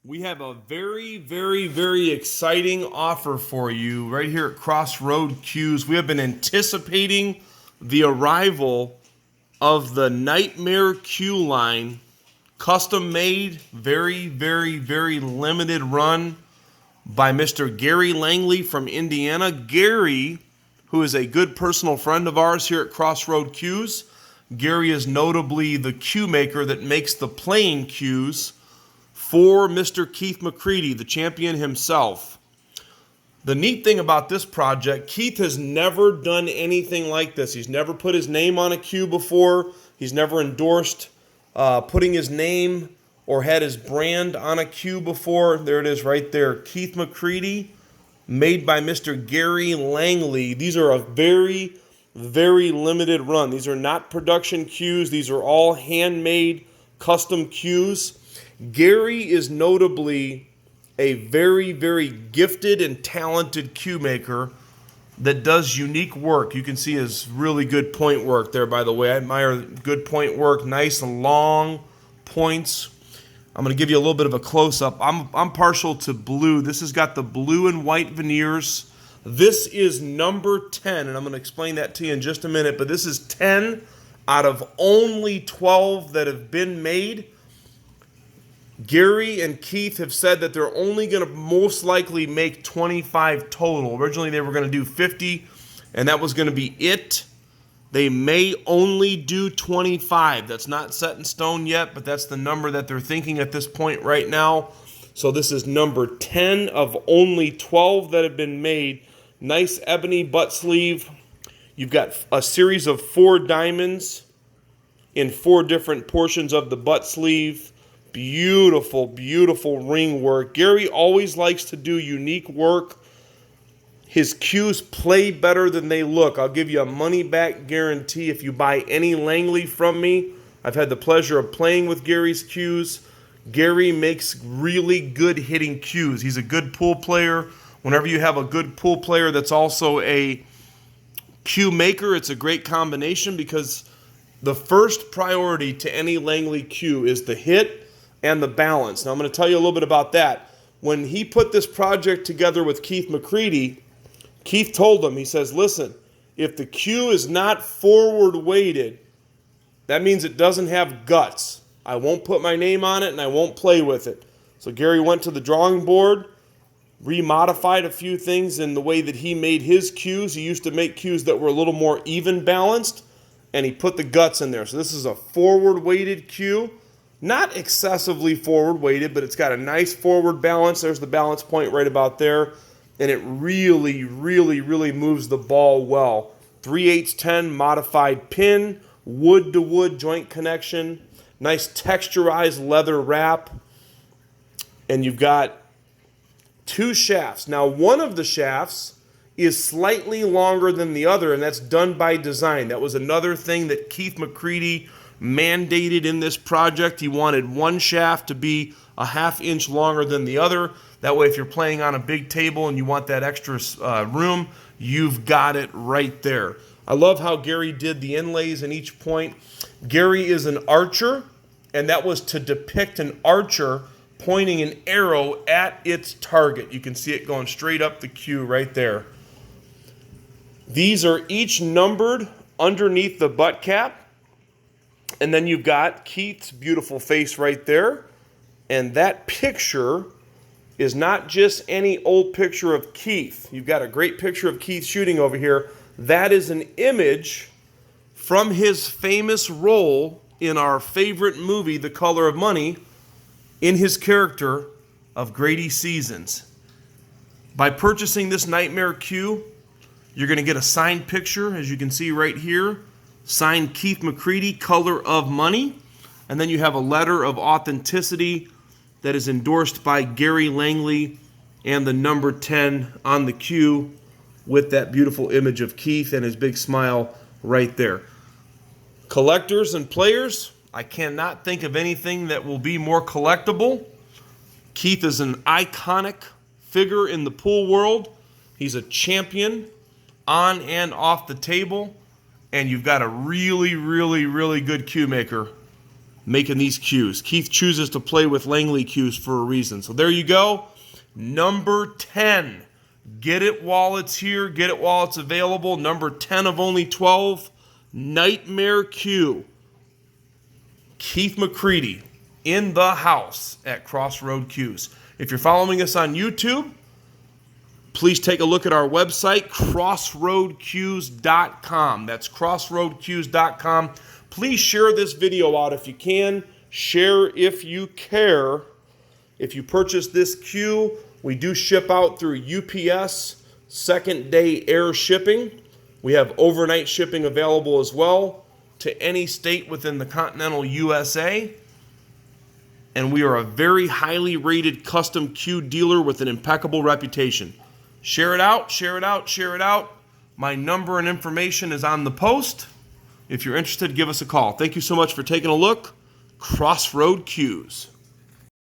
We have a very exciting offer for you right here at Crossroad Cues. We have been anticipating the arrival of the Nightmare Cue line, custom made, very limited run by Mr. Gary Langley from Indiana. Gary, who is a good personal friend of ours here at Crossroad Cues. Gary is notably the cue maker that makes the playing cues for Mr. Keith McCready, the champion himself. The neat thing about this project, Keith has never done anything like this. He's never put his name on a cue before. He's never endorsed putting his name or had his brand on a cue before. There it is right there. Keith McCready, made by Mr. Gary Langley. These are a very limited run. These are not production cues. These are all handmade custom cues. Gary is notably a very gifted and talented cue maker that does unique work. You can see his really good point work there, by the way. I admire good point work, nice long points. I'm going to give you a little bit of a close-up. I'm partial to blue. This has got the blue and white veneers. This is number 10, and I'm going to explain that to you in just a minute, but this is 10 out of only 12 that have been made. Gary and Keith have said that they're only going to most likely make 25 total. Originally, they were going to do 50, and that was going to be it. They may only do 25. That's not set in stone yet, but that's the number that they're thinking at this point right now. So this is number 10 of only 12 that have been made. Nice ebony butt sleeve. You've got a series of 4 diamonds in 4 different portions of the butt sleeve. Beautiful ring work. Gary always likes to do unique work. His cues play better than they look. I'll give you a money-back guarantee if you buy any Langley from me. I've had the pleasure of playing with Gary's cues. Gary makes really good hitting cues. He's a good pool player. Whenever you have a good pool player that's also a cue maker, it's a great combination because the first priority to any Langley cue is the hit and the balance. Now I'm going to tell you a little bit about that. When he put this project together with Keith McCready, Keith told him, he says, listen, if the cue is not forward weighted, that means it doesn't have guts. I won't put my name on it and I won't play with it. So Gary went to the drawing board, remodified a few things in the way that he made his cues. He used to make cues that were a little more even balanced, and he put the guts in there. So this is a forward weighted cue. Not excessively forward weighted, but it's got a nice forward balance. There's the balance point right about there. And it really moves the ball well. 3/8-10 modified pin, wood-to-wood joint connection, nice texturized leather wrap. And you've got 2 shafts. Now, one of the shafts is slightly longer than the other, and that's done by design. That was another thing that Keith McCready mandated in this project. He wanted one shaft to be a 1/2 inch longer than the other. That way, if you're playing on a big table and you want that extra room, you've got it right there. I love how Gary did the inlays in each point. Gary is an archer, and that was to depict an archer pointing an arrow at its target. You can see it going straight up the cue right there. These are each numbered underneath the butt cap. And then you've got Keith's beautiful face right there. And that picture is not just any old picture of Keith. You've got a great picture of Keith shooting over here. That is an image from his famous role in our favorite movie, The Color of Money, in his character of Grady Seasons. By purchasing this Nightmare Cue, you're going to get a signed picture, as you can see right here. Signed Keith McCready, Color of Money. And then you have a letter of authenticity that is endorsed by Gary Langley and the number 10 on the cue with that beautiful image of Keith and his big smile right there. Collectors and players, I cannot think of anything that will be more collectible. Keith is an iconic figure in the pool world. He's a champion on and off the table. And you've got a really good cue maker making these cues. Keith chooses to play with Langley cues for a reason. So there you go. Number 10. Get it while it's here. Get it while it's available. Number 10 of only 12. Nightmare Cue. Keith McCready in the house at Crossroad Cues. If you're following us on YouTube, please take a look at our website, crossroadcues.com. That's crossroadcues.com. Please share this video out if you can. Share if you care. If you purchase this cue, we do ship out through UPS, second-day air shipping. We have overnight shipping available as well to any state within the continental USA. And we are a very highly rated custom cue dealer with an impeccable reputation. Share it out, share it out, share it out. My number and information is on the post. If you're interested, give us a call. Thank you so much for taking a look. Crossroad Cues.